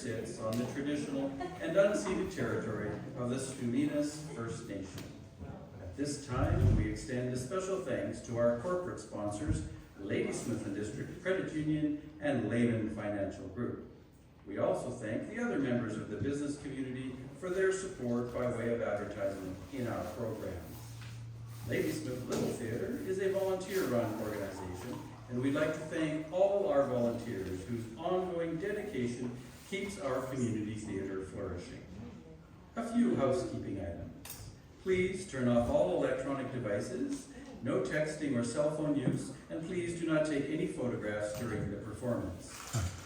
sits on the traditional and unceded territory of the Stuminas First Nation. At this time, we extend a special thanks to our corporate sponsors, Ladysmith and District Credit Union and Lehman Financial Group. We also thank the other members of the business community for their support by way of advertising in our program. Ladysmith Little Theatre is a volunteer-run organization, and we'd like to thank all our volunteers whose ongoing dedication keeps our community theatre flourishing. A few housekeeping items. Please turn off all electronic devices, no texting or cell phone use, and please do not take any photographs during the performance.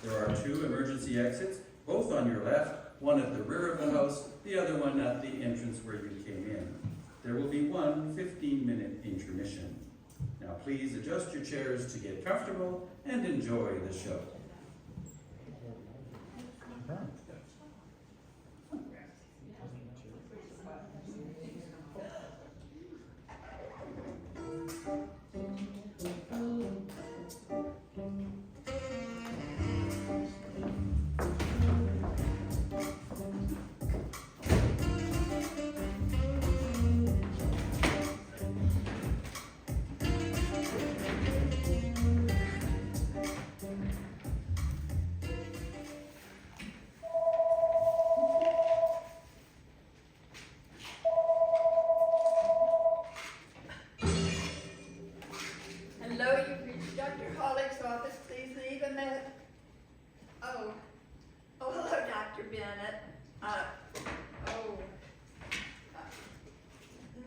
There are 2 emergency exits, both on your left, one at the rear of the house, the other one at the entrance where you came in. There will be one 15-minute intermission. Now please adjust your chairs to get comfortable and enjoy the show.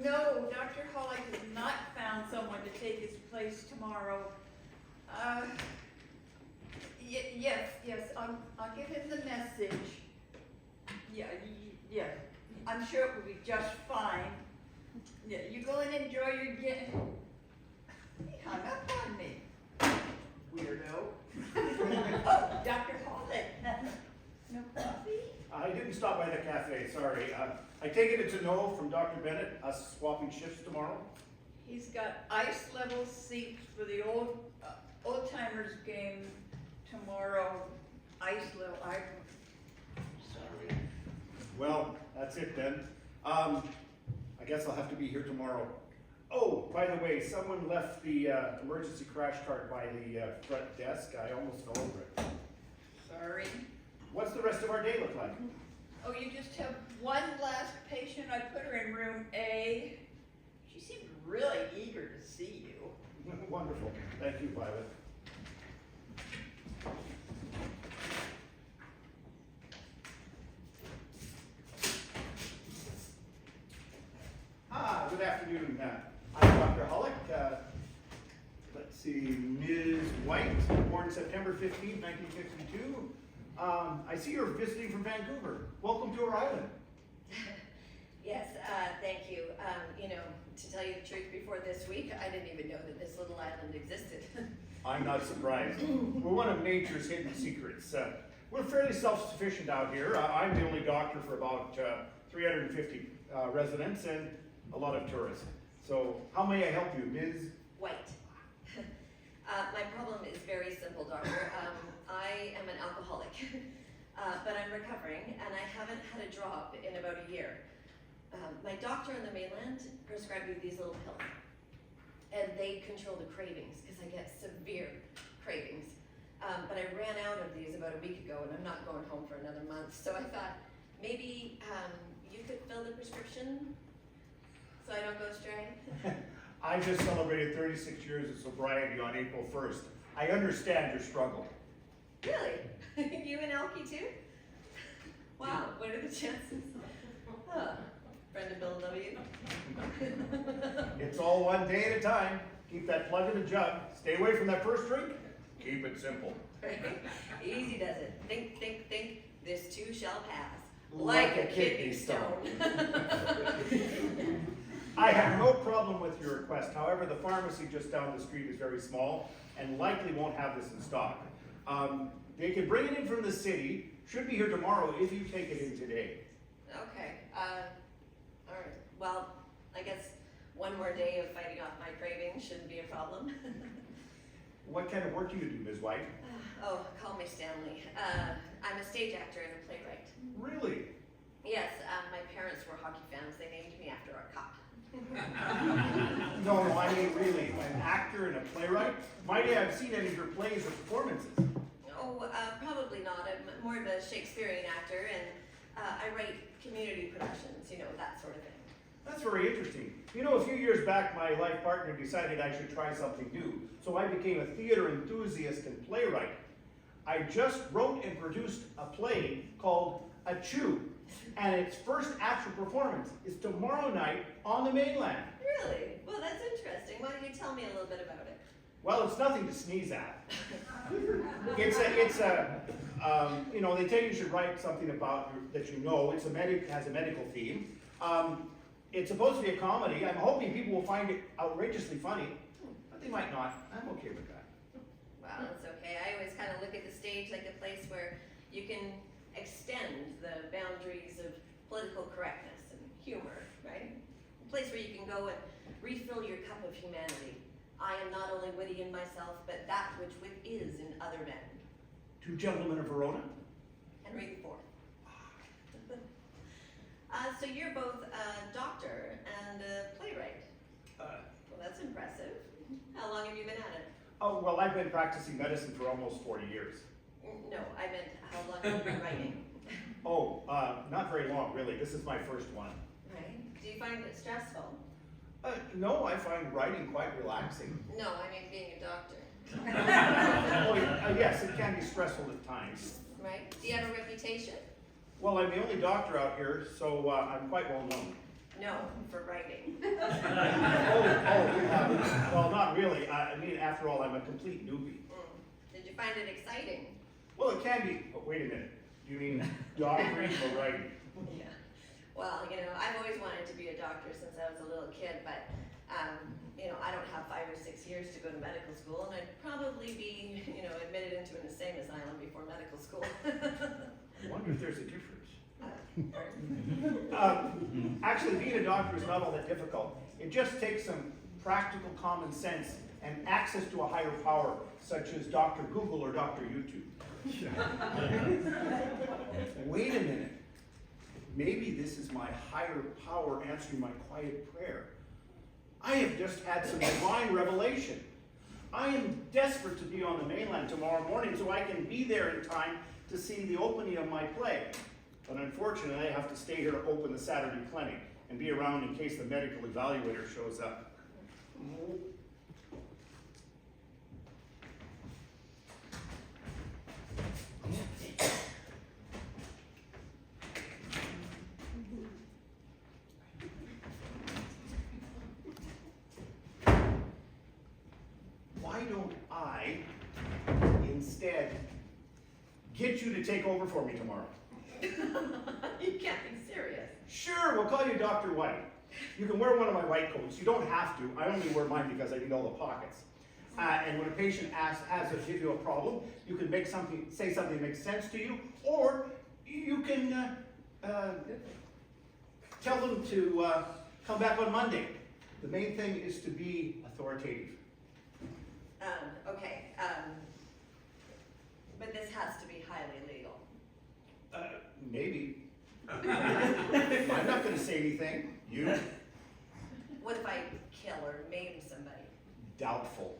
No, Dr. Hollick has not found someone to take his place tomorrow. Yes, I'll give him the message. Yeah, I'm sure it will be just fine. Yeah, you go and enjoy your dinner. He hung up on me. Weirdo. Oh, Dr. Hollick. No coffee? I didn't stop by the cafe, sorry. I take it it's a no from Dr. Bennett, us swapping shifts tomorrow? He's got ice level seats for the old timers game tomorrow. Ice level, sorry. Well, that's it then. I guess I'll have to be here tomorrow. Oh, by the way, someone left the emergency crash cart by the front desk. I almost fell over it. Sorry. What's the rest of our day look like? Oh, you just have one last patient. I put her in room A. She seemed really eager to see you. Wonderful. Thank you, Violet. Good afternoon. I'm Dr. Hollick. Let's see, Ms. White, born September 15, 1952. I see you're visiting from Vancouver. Welcome to our island. Yes, thank you. To tell you the truth, before this week, I didn't even know that this little island existed. I'm not surprised. We're one of nature's hidden secrets. We're fairly self-sufficient out here. I'm the only doctor for about 350 residents and a lot of tourists. So, how may I help you, Ms. White. My problem is very simple, doctor. I am an alcoholic, but I'm recovering, and I haven't had a drop in about a year. My doctor on the mainland prescribed me these little pills, and they control the cravings, because I get severe cravings. But I ran out of these about a week ago, and I'm not going home for another month, so I thought maybe you could fill the prescription so I don't go astray. I just celebrated 36 years of sobriety on April 1st. I understand your struggle. Really? You and Elkie too? Wow, what are the chances? Huh. Friend of Bill W. It's all one day at a time. Keep that plug in the jug. Stay away from that first drink. Keep it simple. Easy does it. Think, think, think. This too shall pass. Like a kidney stone. I have no problem with your request. However, the pharmacy just down the street is very small and likely won't have this in stock. They can bring it in from the city. Should be here tomorrow if you take it in today. Okay. All right. Well, I guess one more day of fighting off my cravings shouldn't be a problem. What kind of work do you do, Ms. White? Oh, call me Stanley. I'm a stage actor and a playwright. Really? Yes, my parents were hockey fans. They named me after a cup. No, I mean really, an actor and a playwright? Might I have seen any of your plays or performances? Oh, probably not. I'm more of a Shakespearean actor, and I write community productions, you know, that sort of thing. That's very interesting. You know, a few years back, my life partner decided I should try something new, so I became a theater enthusiast and playwright. I just wrote and produced a play called A Chew, and its first actual performance is tomorrow night on the mainland. Really? Well, that's interesting. Why don't you tell me a little bit about it? Well, it's nothing to sneeze at. You know, they tell you should write something about that you know. Has a medical theme. It's supposed to be a comedy. I'm hoping people will find it outrageously funny, but they might not. I'm okay with that. Well, it's okay. I always kind of look at the stage like a place where you can extend the boundaries of political correctness and humor, right? A place where you can go and refill your cup of humanity. I am not only witty in myself, but that which wit is in other men. Two gentlemen of Verona. Henry IV. So you're both a doctor and a playwright. Well, that's impressive. How long have you been at it? Oh, well, I've been practicing medicine for almost 40 years. No, I meant how long have you been writing? Oh, not very long, really. This is my first one. Right. Do you find it stressful? No, I find writing quite relaxing. No, I mean being a doctor. Oh, yes, it can be stressful at times. Right? Do you have a reputation? Well, I'm the only doctor out here, so I'm quite well known. No, for writing. Well, not really. I mean, after all, I'm a complete newbie. Did you find it exciting? Well, it can be, but wait a minute. Do you mean doctoring or writing? Yeah. Well, you know, I've always wanted to be a doctor since I was a little kid, but, you know, I don't have 5 or 6 years to go to medical school, and I'd probably be, you know, admitted into an insane asylum before medical school. I wonder if there's a difference. Actually, being a doctor is not all that difficult. It just takes some practical common sense and access to a higher power, such as Dr. Google or Dr. YouTube. Wait a minute. Maybe this is my higher power answering my quiet prayer. I have just had some divine revelation. I am desperate to be on the mainland tomorrow morning so I can be there in time to see the opening of my play. But unfortunately, I have to stay here to open the Saturday clinic and be around in case the medical evaluator shows up. Why don't I instead get you to take over for me tomorrow? You can't be serious. Sure, we'll call you Dr. White. You can wear one of my white coats. You don't have to. I only wear mine because I need all the pockets. And when a patient gives you a problem, you can say something that makes sense to you, or you can tell them to come back on Monday. The main thing is to be authoritative. Okay. But this has to be highly legal. Maybe. I'm not going to say anything. You? What if I kill or maim somebody? Doubtful.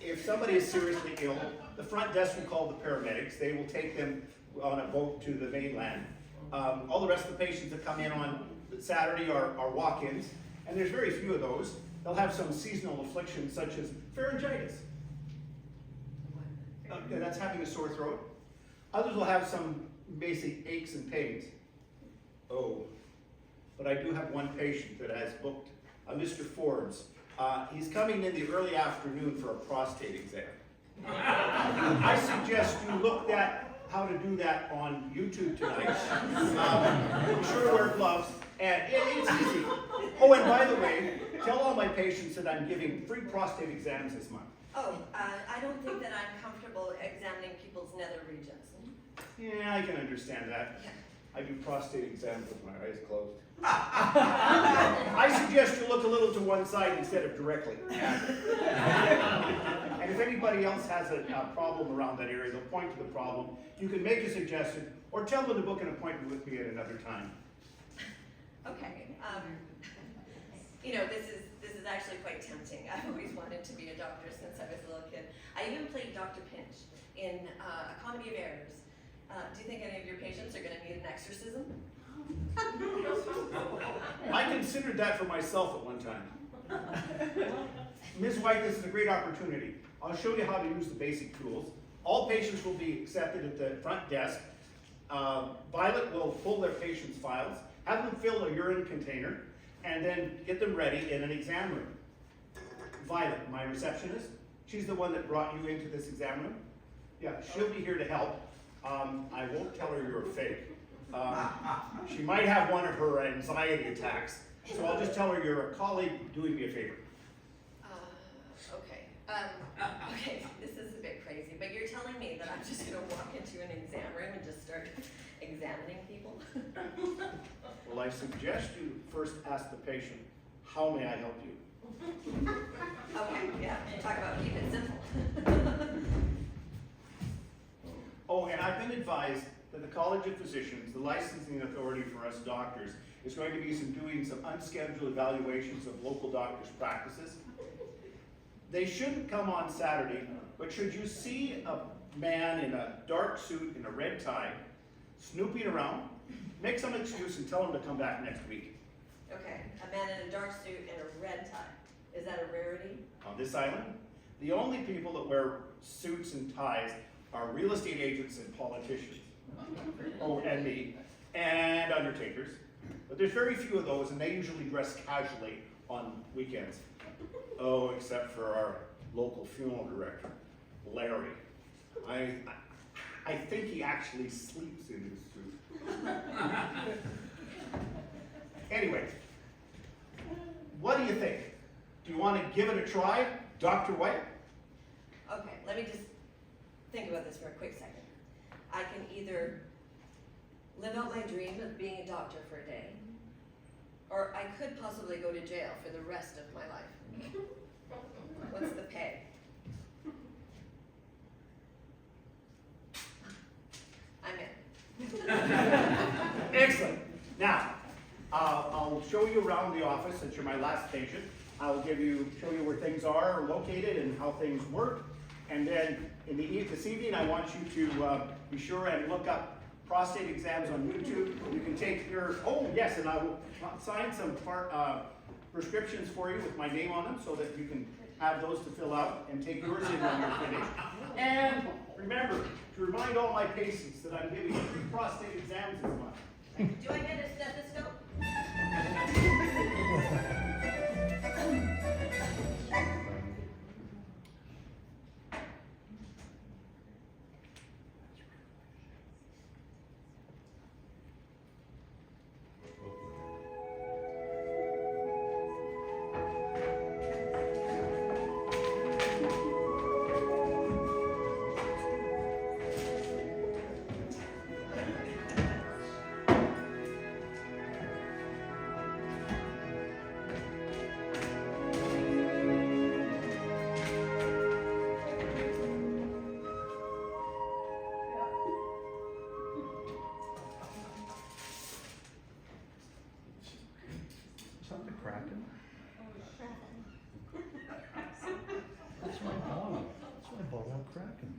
If somebody is seriously ill, the front desk will call the paramedics. They will take them on a boat to the mainland. All the rest of the patients that come in on Saturday are walk-ins, and there's very few of those. They'll have some seasonal afflictions such as pharyngitis. That's having a sore throat. Others will have some basic aches and pains. Oh, but I do have one patient that has booked, Mr. Forbes. He's coming in the early afternoon for a prostate exam. I suggest you look at how to do that on YouTube tonight. Be sure to wear gloves, and it's easy. Oh, and by the way, tell all my patients that I'm giving free prostate exams this month. Oh, I don't think that I'm comfortable examining people's nether regions. Yeah, I can understand that. Yeah. I do prostate exams with my eyes closed. I suggest you look a little to one side instead of directly. And if anybody else has a problem around that area, they'll point to the problem. You can make a suggestion, or tell them to book an appointment with me at another time. Okay, you know, this is actually quite tempting. I've always wanted to be a doctor since I was a little kid. I even played Dr. Pinch in A Comedy of Errors. Do you think any of your patients are gonna need an exorcism? I considered that for myself at one time. Ms. White, this is a great opportunity. I'll show you how to use the basic tools. All patients will be accepted at the front desk. Violet will pull their patients' files, have them fill a urine container, and then get them ready in an exam room. Violet, my receptionist, she's the one that brought you into this exam room. Yeah, she'll be here to help. I won't tell her you're fake. She might have one of her anxiety attacks, so I'll just tell her you're a colleague doing me a favor. Okay. Okay, this is a bit crazy, but you're telling me that I'm just gonna walk into an exam room and just start examining people? Well, I suggest you first ask the patient, how may I help you? Okay, yeah, talk about keep it simple. Oh, and I've been advised that the College of Physicians, the licensing authority for us doctors, is going to be doing some unscheduled evaluations of local doctors' practices. They shouldn't come on Saturday, but should you see a man in a dark suit and a red tie snooping around, make some excuse and tell him to come back next week. Okay, a man in a dark suit and a red tie. Is that a rarity? On this island, the only people that wear suits and ties are real estate agents and politicians. Oh, and me, and undertakers. But there's very few of those, and they usually dress casually on weekends. Oh, except for our local funeral director, Larry. I think he actually sleeps in his suit. Anyway, what do you think? Do you want to give it a try, Dr. White? Okay, let me just think about this for a quick second. I can either live out my dream of being a doctor for a day, or I could possibly go to jail for the rest of my life. What's the pay? I'm in. Excellent. Now, I'll show you around the office since you're my last patient. I'll show you where things are located and how things work. And then this evening, I want you to be sure and look up prostate exams on YouTube. You can take your, oh yes, and I will sign some prescriptions for you with my name on them so that you can have those to fill out and take yours in when you're finished. And remember to remind all my patients that I'm giving 3 prostate exams this month. Do I get a stethoscope? Something cracking? That's my bottle. That's my bottle cracking.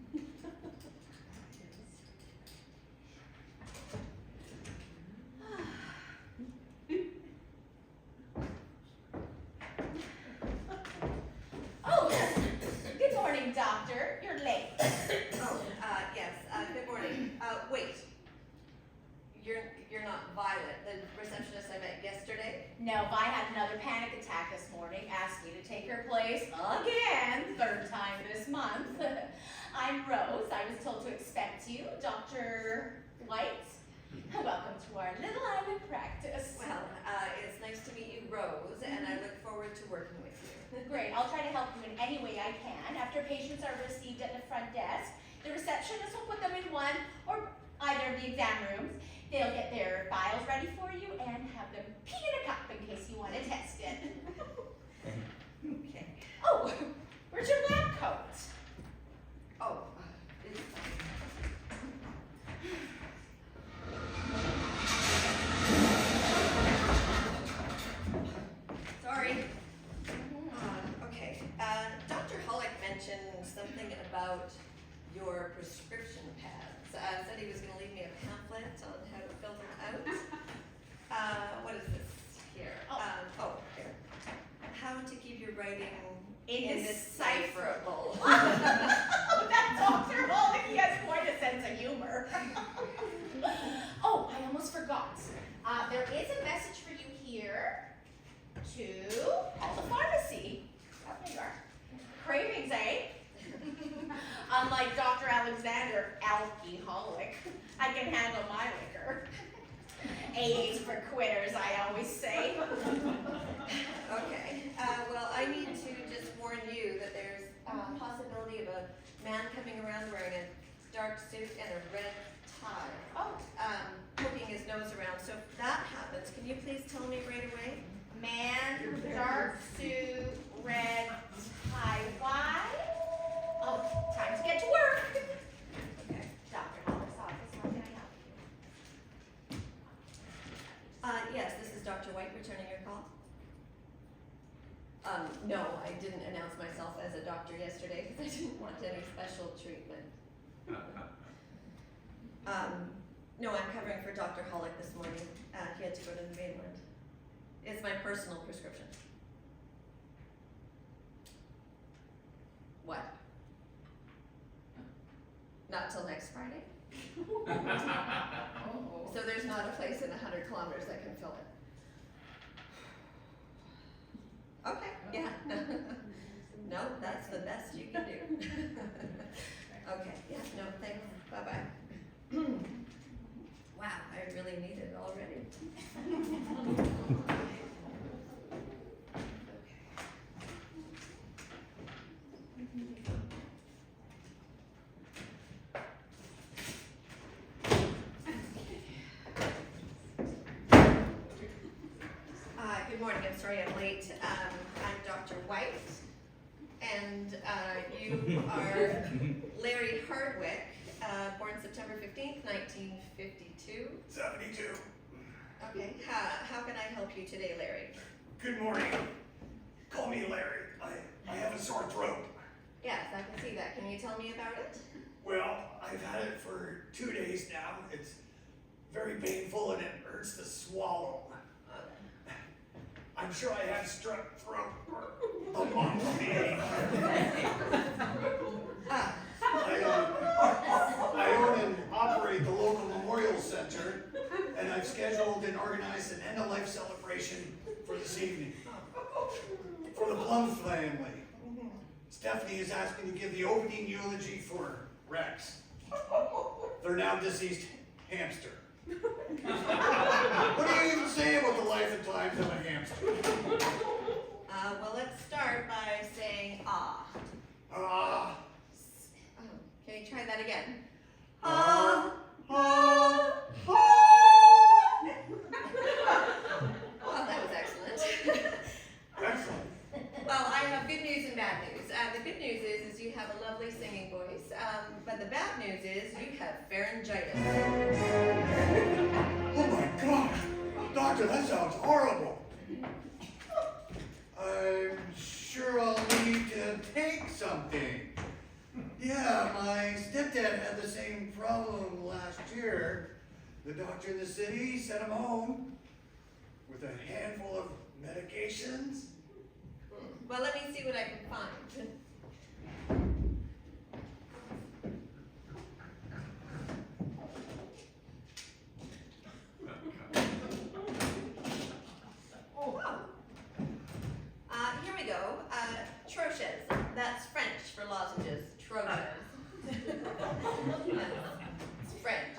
Oh, good morning, doctor. You're late. Oh, yes, good morning. Wait. You're not Violet, the receptionist I met yesterday? No, Vi had another panic attack this morning, asked me to take her place again, 3rd time this month. I'm Rose. I was told to expect you, Dr. White. Welcome to our little island practice. Well, it's nice to meet you, Rose, and I look forward to working with you. Great, I'll try to help you in any way I can. After patients are received at the front desk, the receptionist will put them in one or either of the exam rooms. They'll get their files ready for you and have them pee in a cup in case you want to test it. Okay. Oh, where's your lab coat? Indecipherable. That Dr. Holly, he has quite a sense of humor. Oh, I almost forgot. There is a message for you here to call the pharmacy. Oh, there you are. Cravings, eh? Unlike Dr. Alexander, alcoholic, I can handle my liquor. AA's for quitters, I always say. Okay, well, I need to just warn you that there's a possibility of a man coming around wearing a dark suit and a red tie. Oh, Poking his nose around. So if that happens, can you please tell me right away? man, dark suit, red tie. Why? Oh, time to get to work. Okay. Dr. Hollis' office, how can I help you? Yes, this is Dr. White returning your call. No, I didn't announce myself as a doctor yesterday because I didn't want any special treatment. No, I'm covering for Dr. Hollick this morning. He had to go to the mainland. It's my personal prescription. What? Not till next Friday? So there's not a place in 100 kilometers that can fill it. Okay, yeah. No, that's the best you can do. Okay, yeah, no, thanks, bye-bye. Wow, I really need it already. Good morning, I'm sorry I'm late. I'm Dr. White, and you are Larry Hardwick, born September 15th, 1952. 72. Okay, how can I help you today, Larry? Good morning. Call me Larry. I have a sore throat. Yes, I can see that. Can you tell me about it? Well, I've had it for 2 days now. It's very painful and it hurts to swallow. I'm sure I have strep throat or a lung disease. I own and operate the local memorial center, and I've scheduled and organized an end-of-life celebration for this evening. For the Plum family. Stephanie has asked me to give the opening eulogy for Rex, their now deceased hamster. What do you even say about the life and times of a hamster? Well, let's start by saying ah. Ah. Can you try that again? Ah. Ah. Ah. Well, that was excellent. Excellent. Well, I have good news and bad news. The good news is you have a lovely singing voice, but the bad news is you have pharyngitis. Oh my God! Doctor, that sounds horrible. I'm sure I'll need to take something. Yeah, my stepdad had the same problem last year. The doctor in the city sent him home with a handful of medications. Well, let me see what I can find. Here we go. Troches. That's French for lozenges. Troches. It's French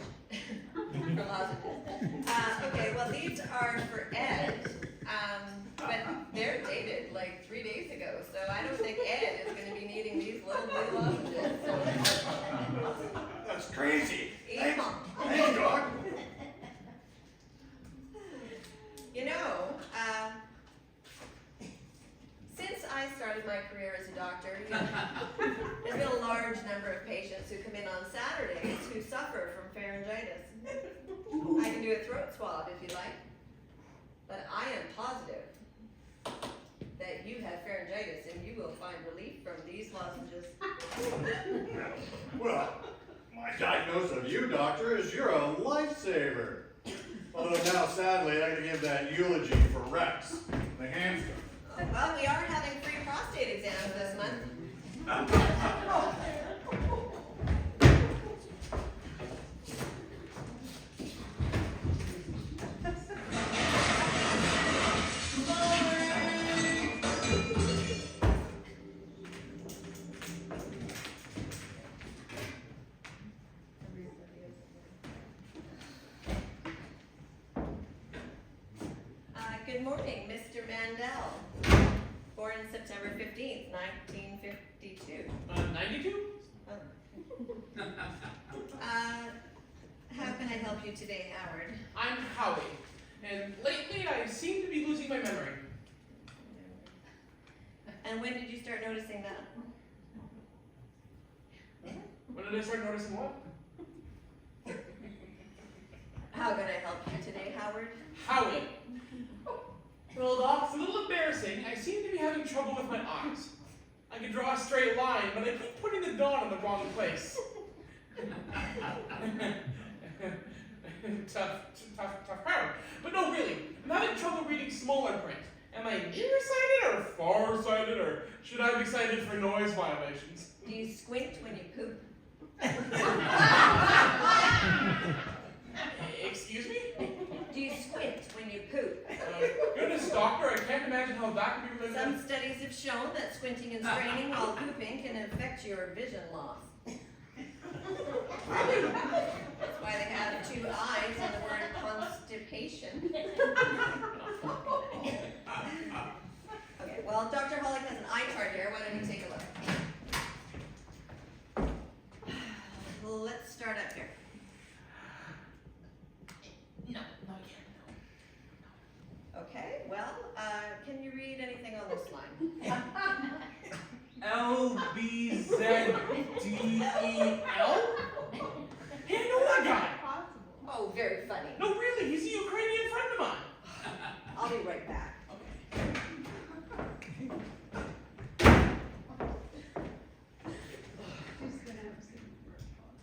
for lozenges. Okay, well these are for Ed, but they're dated like 3 days ago, so I don't think Ed is going to be needing these little blue lozenges. That's crazy. Eat 'em. Thanks, Doc. You know, since I started my career as a doctor, there's been a large number of patients who come in on Saturdays who suffer from pharyngitis. I can do a throat swab if you like, but I am positive that you have pharyngitis and you will find relief from these lozenges. Well, my diagnosis of you, doctor, is you're a lifesaver. Although now, sadly, I gotta give that eulogy for Rex, the hamster. Well, we are having free prostate prostate exams this month. Good morning, Mr. Mandel. Born September 15th, 1952. 92? How can I help you today, Howard? I'm Howie, and lately I seem to be losing my memory. And when did you start noticing that? When did I start noticing what? How can I help you today, Howard? Howie. Well, Doc, it's a little embarrassing. I seem to be having trouble with my eyes. I can draw a straight line, but I keep putting the dot in the wrong place. tough crowd. But no, really, I'm having trouble reading smaller print. Am I nearsighted or farsighted, or should I be cited for noise violations? Do you squint when you poop? Excuse me? Do you squint when you poop? Goodness, doctor, I can't imagine how that could be related. Some studies have shown that squinting and straining while pooping can affect your vision loss. That's why they have two eyes in the word constipation. Okay, well, Dr. Hollick has an eye chart here. Why don't you take a look? Let's start up here. No, not yet, Okay, well, can you read anything on this line? LBZDEL? Hey, I know that guy. Oh, very funny. No, really, he's a Ukrainian friend of mine. I'll be right back.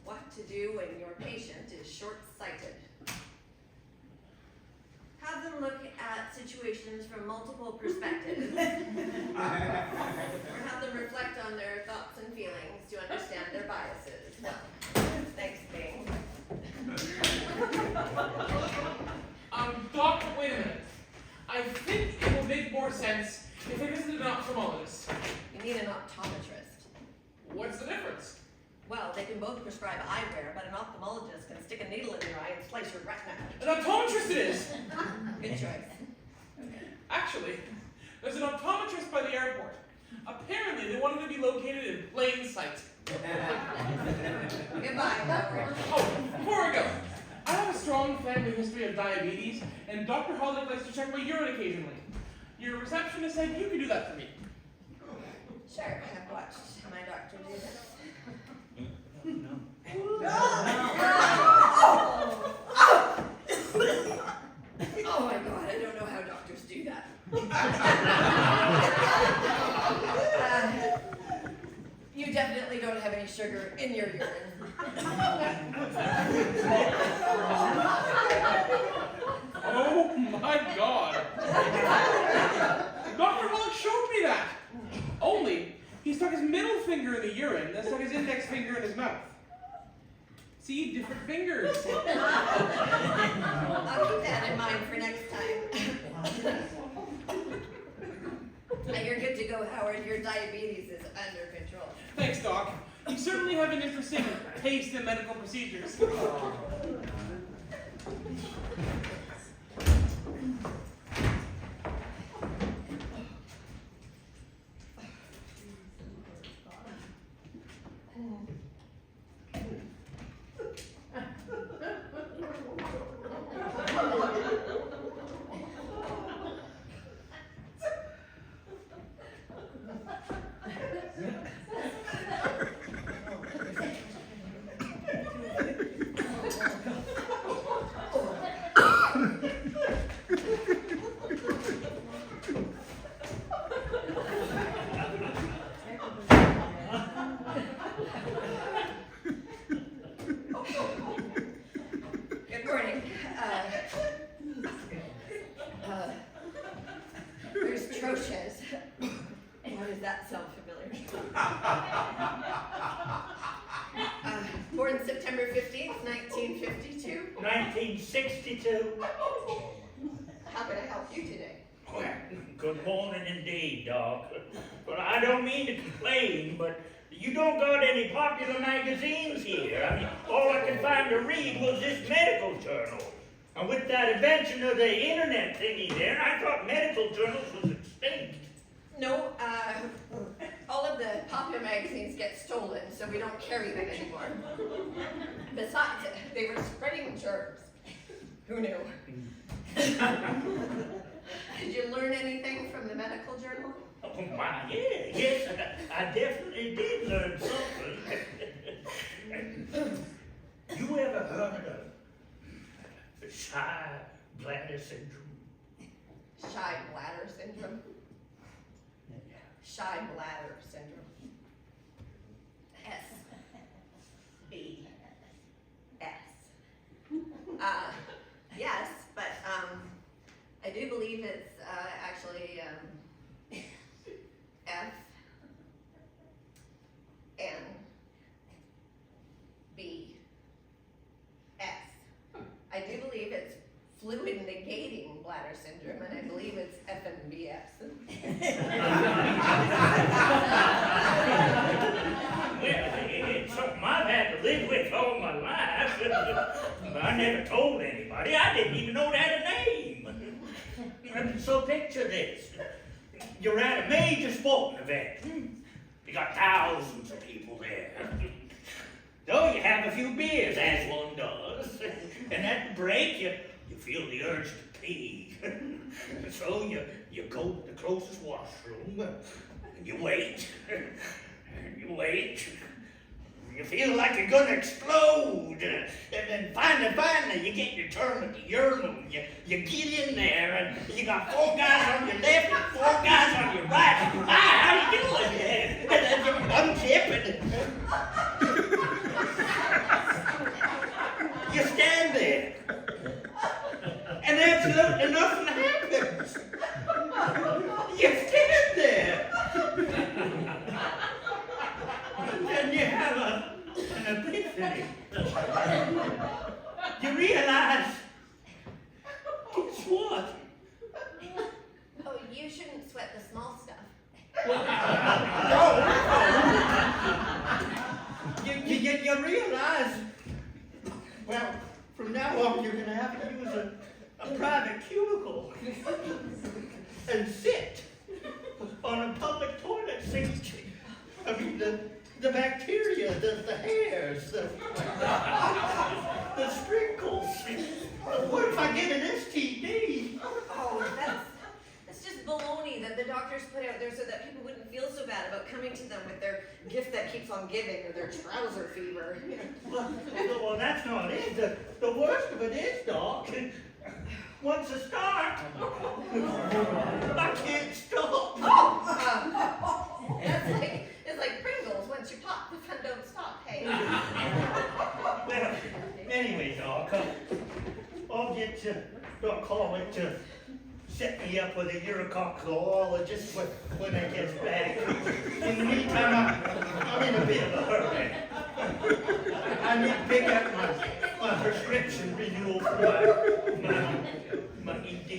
What to do when your patient is short-sighted? Have them look at situations from multiple perspectives. Or have them reflect on their thoughts and feelings to understand their biases. Well, thanks, Bing. Doc, wait a minute. I think it will make more sense if I visited an ophthalmologist. You need an optometrist. What's the difference? Well, they can both prescribe eyewear, but an ophthalmologist can stick a needle in your eye and slice your retina An optometrist it is! out. Good choice. Actually, there's an optometrist by the airport. Apparently, they wanted to be located in plain sight. Goodbye, Howard. Oh, before I go, I have a strong family history of diabetes, and Dr. Hollick likes to check my urine occasionally. Your receptionist said you could do that for me. Sure, I've watched my doctor do this. Oh my god, I don't know how doctors do that. You definitely don't have any sugar in your urine. Oh my God! Dr. Hollick showed me that! Only, he stuck his middle finger in the urine, then stuck his index finger in his mouth. See, different fingers. I'll keep that in mind for next time. You're good to go, Howard. Your diabetes is under control. Thanks, Doc. You certainly have an interesting taste in medical procedures. too. How can I help you today? Well, good morning indeed, Doc. But I don't mean to complain, but you don't got any popular magazines here. I mean, all I could find to read was this medical journal. And with that invention of the internet thingy there, I thought medical journals was extinct. No, all of the popular magazines get stolen, so we don't carry them anymore. Besides, they were spreading germs. Who knew? Did you learn anything from the medical journal? Oh my, yeah, yes, I definitely did learn something. You ever heard of the shy bladder syndrome? Shy bladder syndrome? Shy bladder syndrome. S-B-S. Yes, but I do believe it's actually F-N-B-S. I do believe it's fluid negating bladder syndrome, and I believe it's FNBS. Well, it's something I've had to live with all my life. But I never told anybody. I didn't even know it had a name. So picture this. You're at a major sporting event. You got thousands of people there. So you have a few beers, as one does. And at the break, you feel the urge to pee. So you go to the closest washroom, and you wait. And you wait. You feel like you're gonna explode. And then finally, you get your turn at the urinal. You get in there, and you got 4 guys on your left and 4 guys on your right. Hi, how you doing? And then you unzip it. You stand there. And absolutely nothing happens. You stand there. And you have an epiphany. You realize, guess what? Oh, you shouldn't sweat the small stuff. You realize, well, from now on you're going to have to use a private cubicle and sit on a public toilet seat. I mean, the bacteria, the hairs, the sprinkles. What if I get an STD? Oh, that's just baloney that the doctors put out there so that people wouldn't feel so bad about coming to them with their gift that keeps on giving or their trouser fever. Well, that's not it. The worst of it is, Doc, once I start, I can't stop. It's like Pringles. Once you pop, the fun don't stop. Hey. Well, anyway, Doc, I'll get to, Doc Hollick to set me up with a urococcologist when I get back. In the meantime, I'm in a bit of a hurry. I need to pick up my prescription renewal for my ED.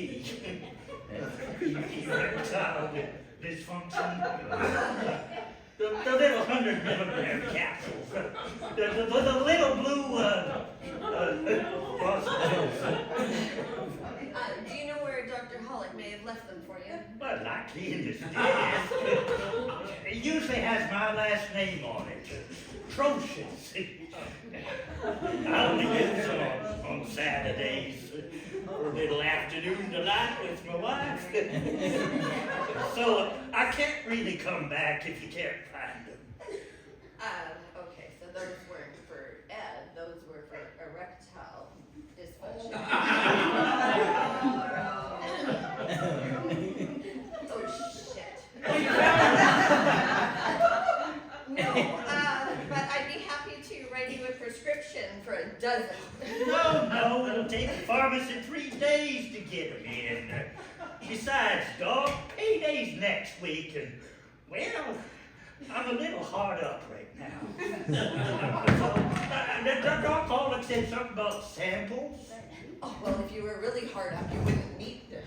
Erectile dysfunction. The little 100 milligram capsules. The little blue Do you know where Dr. Hollick may have left them for you? Well, likely in his desk. It usually has my last name on it. Atrocious. I only use it on Saturdays for a little afternoon delight with my wife. So I can't really come back if you can't find them. Okay, so those weren't for Ed, those were for erectile dysfunction. Oh, shit. No, but I'd be happy to write you a prescription for a dozen. No, it'll take the pharmacy 3 days to get them in. Besides, Doc, payday's next week, and, well, I'm a little hard up right now. Doc Pollock said something about samples. Oh, well, if you were really hard up, you wouldn't need them.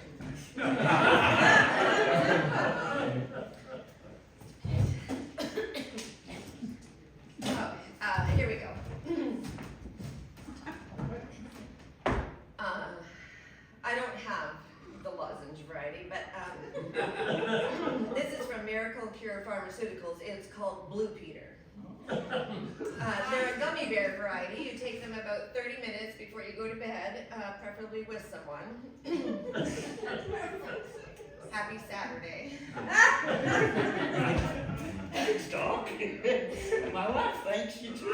Here we go. I don't have the lozenge variety, but this is from Miracle Cure Pharmaceuticals. It's called Blue Peter. They're a gummy bear variety. You take them about 30 minutes before you go to bed, preferably with someone. Happy Saturday. Thanks, Doc. My wife thanks you too.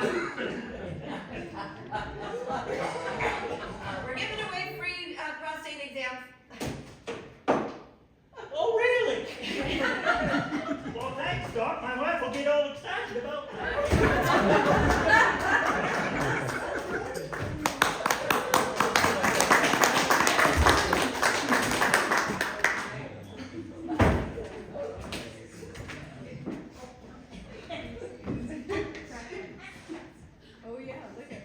We're giving away free prostate exams. Oh, really? Well, thanks, Doc. My wife will get all excited about that. Oh yeah, look at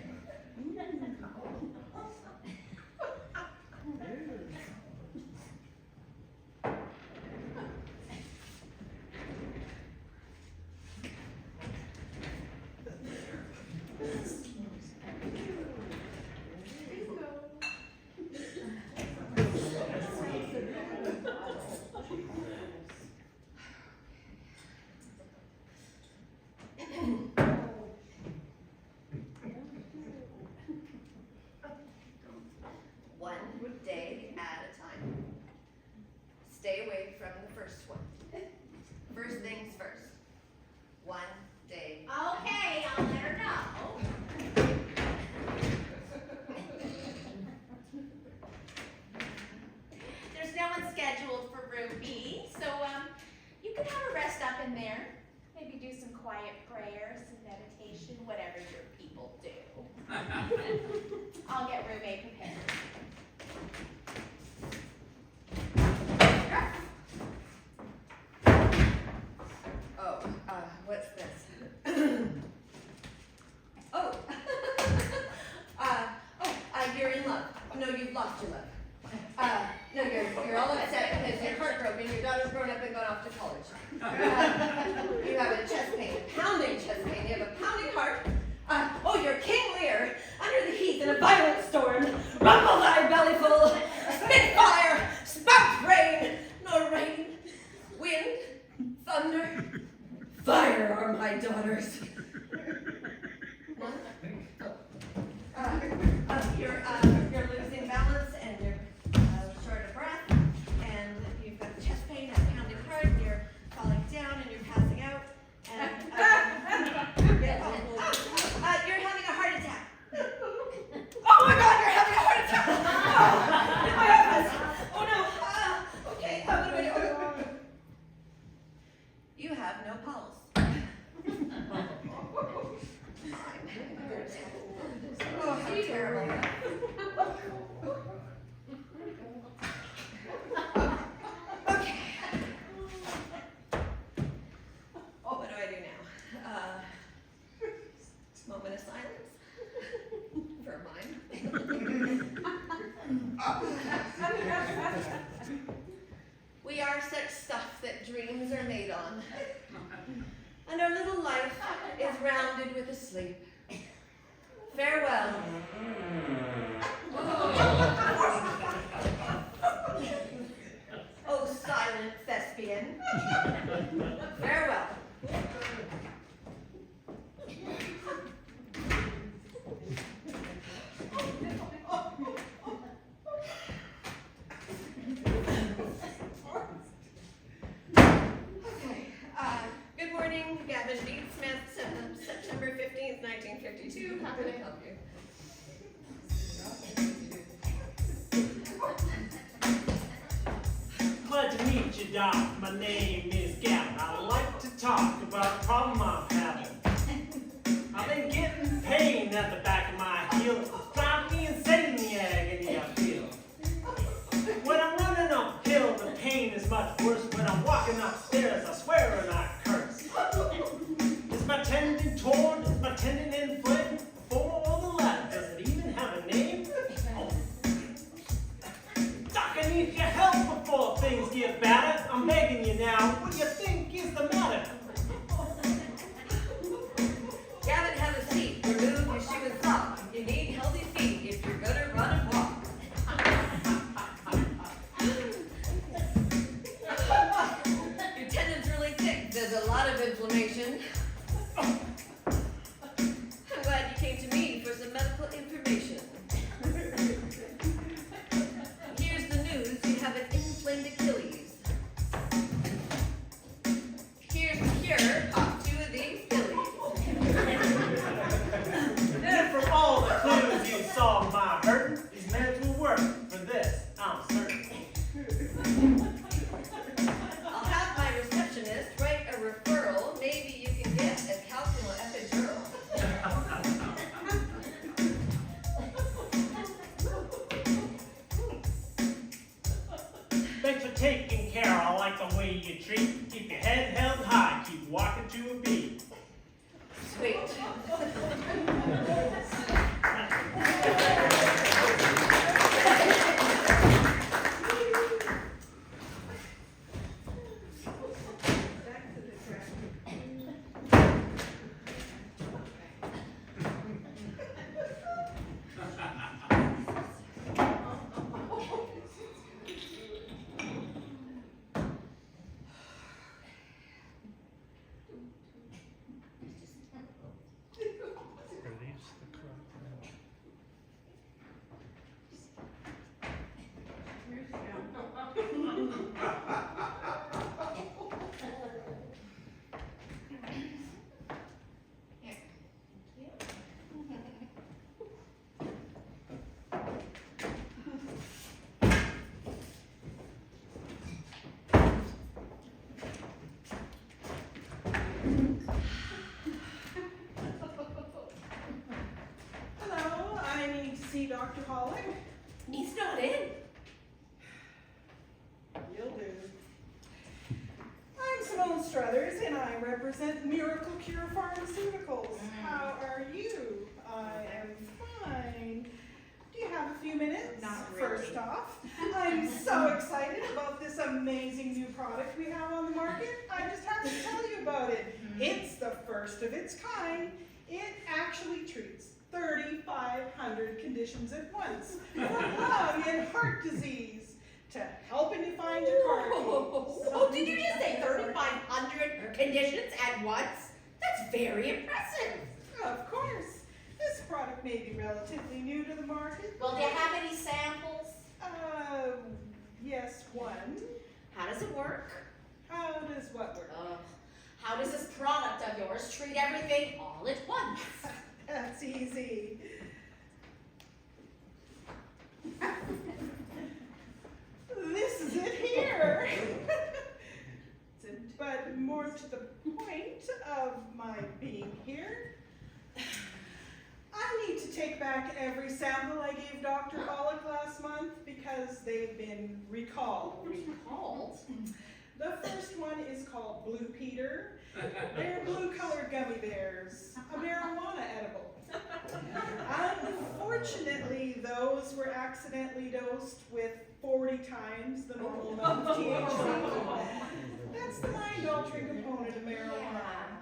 One day at a time. Stay away from the first one. First things first. One day. Okay, I'll let her know. There's no one scheduled for room B, so you can have a rest up in there. Maybe do some quiet prayers and meditation, whatever your people do. I'll get room A prepared. Oh, what's this? Oh. You're in love. No, you've lost your love. No, you're all upset because you're heartbroken. Your daughter's grown up and gone off to college. You have a chest pain, pounding chest pain. You have a pounding heart. Oh, you're King Lear under the heath in a violent storm. Rumble thy bellyful, spit fire, spout rain. No rain, wind, thunder, fire are my daughters. You're losing balance and you're short of breath, and you've got chest pain and pounding heart, and you're falling down and you're passing out, and you're having a heart attack. Oh my God, you're having a heart attack! Oh, my goodness! Oh no! Okay, what do I do? You have no pulse. Oh, how terrible. Okay. Oh, what do I do now? Moment of silence for mine. We are such stuff that dreams are made on. And our little life is rounded with a sleep. Farewell. Oh, silent thespian. Farewell. Okay. Good morning, Gavin Dean Smith, September 15th, 1952. How can I help you? Glad to meet you, Doc. My name is Gavin. I like to talk about a problem I'm having. I've been getting pain at the back of my heel. It's driving me insane, the agony I feel. When I'm running uphill, the pain is much worse. When I'm walking upstairs, I swear and I curse. things get better. I'm begging you now, what do you think is the matter? Gavin, have a seat. Remove your shoe and sock. You need healthy feet if you're gonna run and walk. Your tendon's really thick. There's a lot of inflammation. I'm glad you came to me for some medical information. Here's the news. You have an inflamed Achilles. Here's the cure. Pop 2 of these pillies. And from all the clues you saw my hurting, these meds will work. For this, I'm certain. I'll have my receptionist write a referral. Maybe you can get a calcium epidural. Thanks for taking care. I like the way you treat. Keep your head held high. Keep walking to a beat. Sweet. Hello, I need to see Dr. Hollick. He's not in. Will do. I'm Simone Struthers and I represent Miracle Cure Pharmaceuticals. How are you? I am fine. Do you have a few minutes? Not really. First off, I'm so excited about this amazing new product we have on the market. I just have to tell you about it. It's the first of its kind. It actually treats 3,500 conditions at once, from lung and heart disease to helping you find your car keys. Oh, did you just say 3,500 conditions at once? That's very impressive. Of course. This product may be relatively new to the market. Well, do you have any samples? Yes, one. How does it work? How does what work? How does this product of yours treat everything all at once? That's easy. This is it here. But more to the point of my being here, I need to take back every sample I gave Dr. Pollock last month because they've been recalled. Recalled? The first one is called Blue Peter. They're blue-colored gummy bears, a marijuana edible. Unfortunately, those were accidentally dosed with 40 times the normal amount of THC. That's the mind-altering component of marijuana.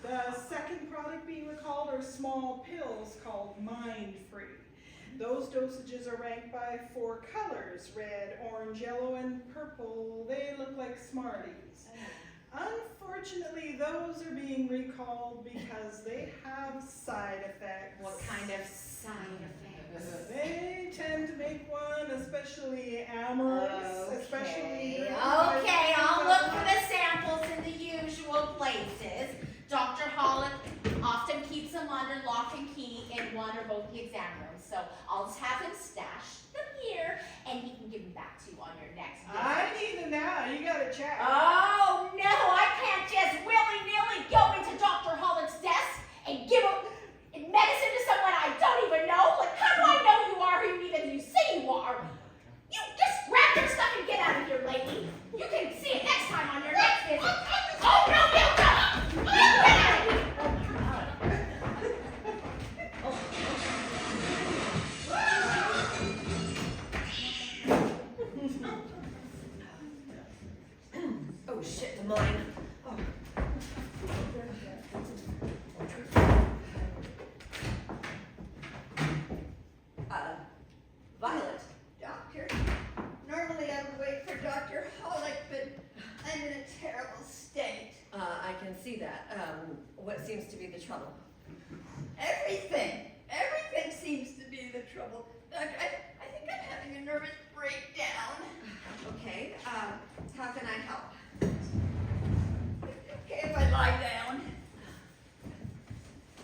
The second product being recalled are small pills called Mind Free. Those dosages are ranked by 4 colors: red, orange, yellow, and purple. They look like Smarties. Unfortunately, those are being recalled because they have side effects. What kind of side effects? They tend to make one especially amorous, especially during Okay, I'll look for the samples in the usual places. Dr. Hollick often keeps them under lock and key in one or both the exam rooms, so I'll just have him stash them here, and he can give them back to you on your next visit. I need them now. You gotta check. Oh, no, I can't just willy-nilly go into Dr. Hollick's desk and give medicine to someone I don't even know. Like, how do I know you are who even you say you are? You just grab your stuff and get out of here, lady. You can see it next time on your next visit. Oh, no, you don't! You get out of here! mine. Oh. Violet. Doctor, normally I would wait for Dr. Hollick, but I'm in a terrible state. I can see that. What seems to be the trouble? Everything seems to be the trouble. Doctor, I think I'm having a nervous breakdown. Okay, how can I help? Okay, if I lie down.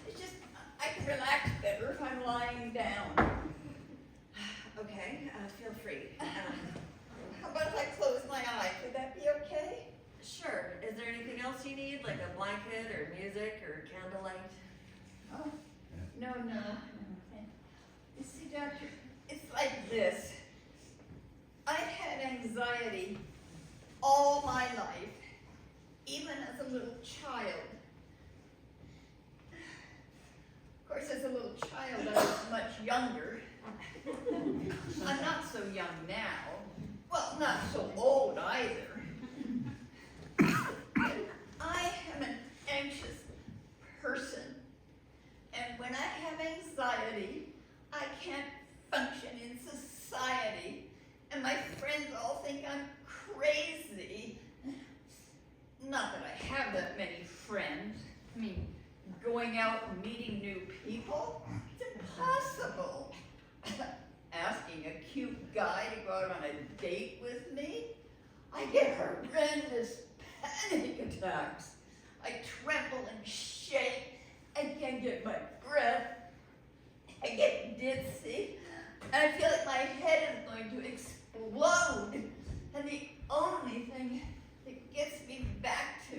It's just, I can relax better if I'm lying down. Okay, feel free. How about if I close my eyes? Would that be okay? Sure. Is there anything else you need, like a blanket or music or candlelight? Oh, no. You see, Doctor, it's like this. I've had anxiety all my life, even as a little child. Of course, as a little child, I was much younger. I'm not so young now. Well, not so old either. I am an anxious person. And when I have anxiety, I can't function in society. And my friends all think I'm crazy. Not that I have that many friends. I mean, going out and meeting new people, it's impossible. Asking a cute guy to go out on a date with me, I get horrendous panic attacks. I tremble and shake. I can't get my breath. I get ditzy. And I feel like my head is going to explode. And the only thing that gets me back to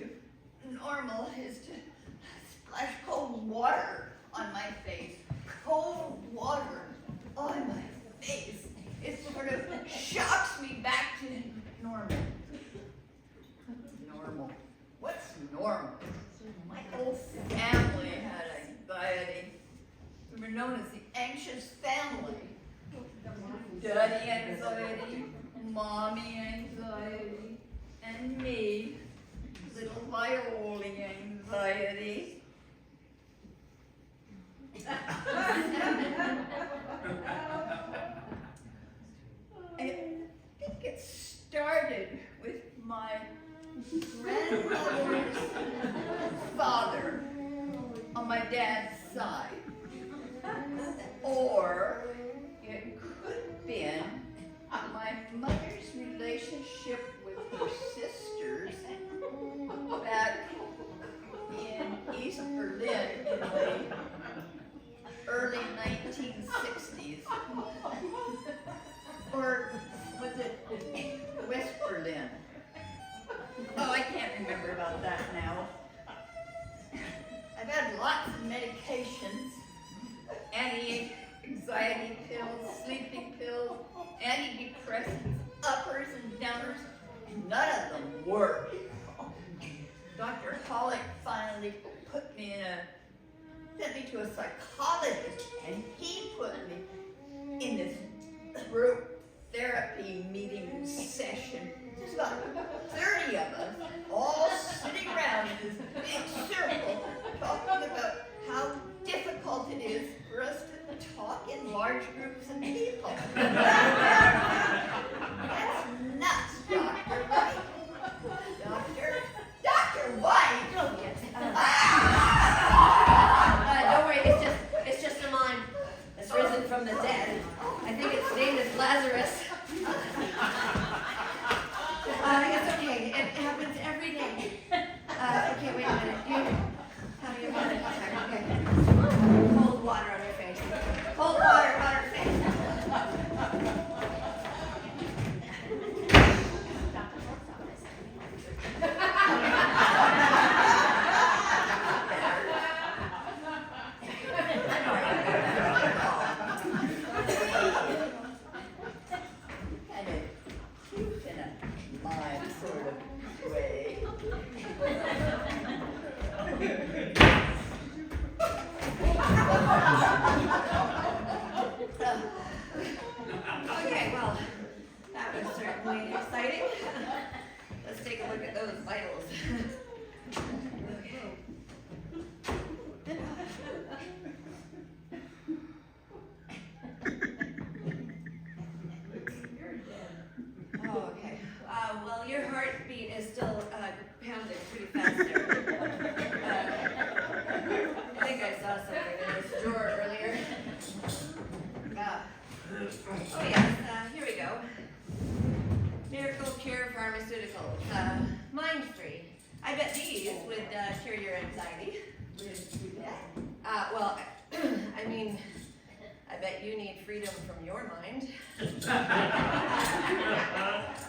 normal is to splash cold water on my face. Cold water on my face. It sort of shocks me back to normal. Normal. What's normal? My whole family had anxiety. We were known as the anxious family. Daddy anxiety, mommy anxiety, and me, little Violi anxiety. I think it started with my grandmother's father on my dad's side. Or it could have been my mother's relationship with her sisters back in East Berlin in the early 1960s. Or was it West Berlin? Oh, I can't remember about that now. I've had lots of medications, anti-anxiety pills, sleeping pills, antidepressants, uppers and downers. None of them work. Dr. Hollick finally sent me to a psychologist, and he put me in this group therapy meeting session. There's about 30 of us all sitting around in this big circle talking about how difficult it is for us to talk in large groups of people. That's nuts, Dr. White. Dr. White? Oh, yes. Don't worry, it's just a mime that's risen from the dead. I think its name is Lazarus. It's okay. It happens every day. Okay, wait a minute. You having a panic attack? Okay. Cold water on your face. Cold water on her face. Okay, well, that was certainly exciting. Let's take a look at those vitals. Oh, okay. Well, your heartbeat is still pounding pretty fast there. I think I saw something in this drawer earlier. Oh yes, here we go. Miracle Cure Pharmaceuticals. Mind-free. I bet these would cure your anxiety. Well, I mean, I bet you need freedom from your mind.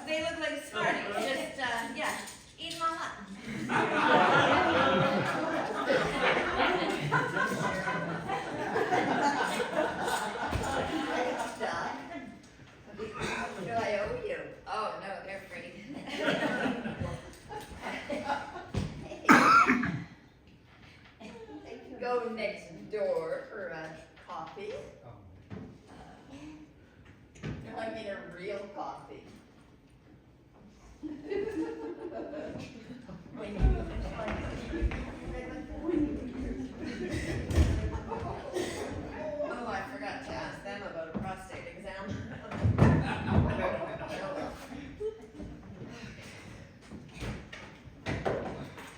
They look like Smarties, just, yeah, eat them all up. What do I owe you? Oh, no, they're free. I can go next door for a coffee. I mean a real coffee. Oh, I forgot to ask them about a prostate exam.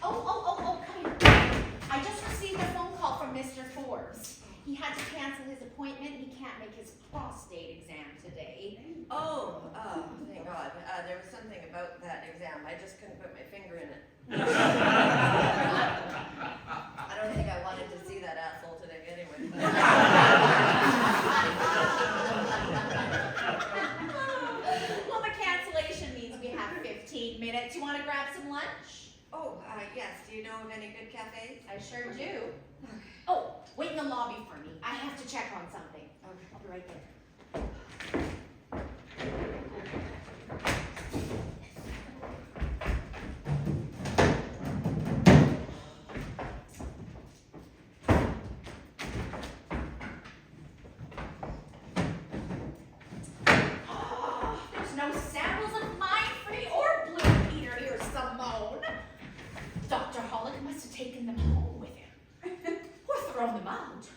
Oh, come here. I just received a phone call from Mr. Forbes. He had to cancel his appointment. He can't make his prostate exam today. Oh, thank God. There was something about that exam. I just couldn't put my finger in it. I don't think I wanted to see that asshole today anyway. Well, the cancellation means we have 15 minutes. You want to grab some lunch? Oh, yes. Do you know of any good cafes? I sure do. Oh, wait in the lobby for me. I have to check on something. Okay. I'll be right there. Oh, there's no samples of Mind-Free or Blue Peter here, Simone. Dr. Hollick must have taken them home with him. Or thrown them out.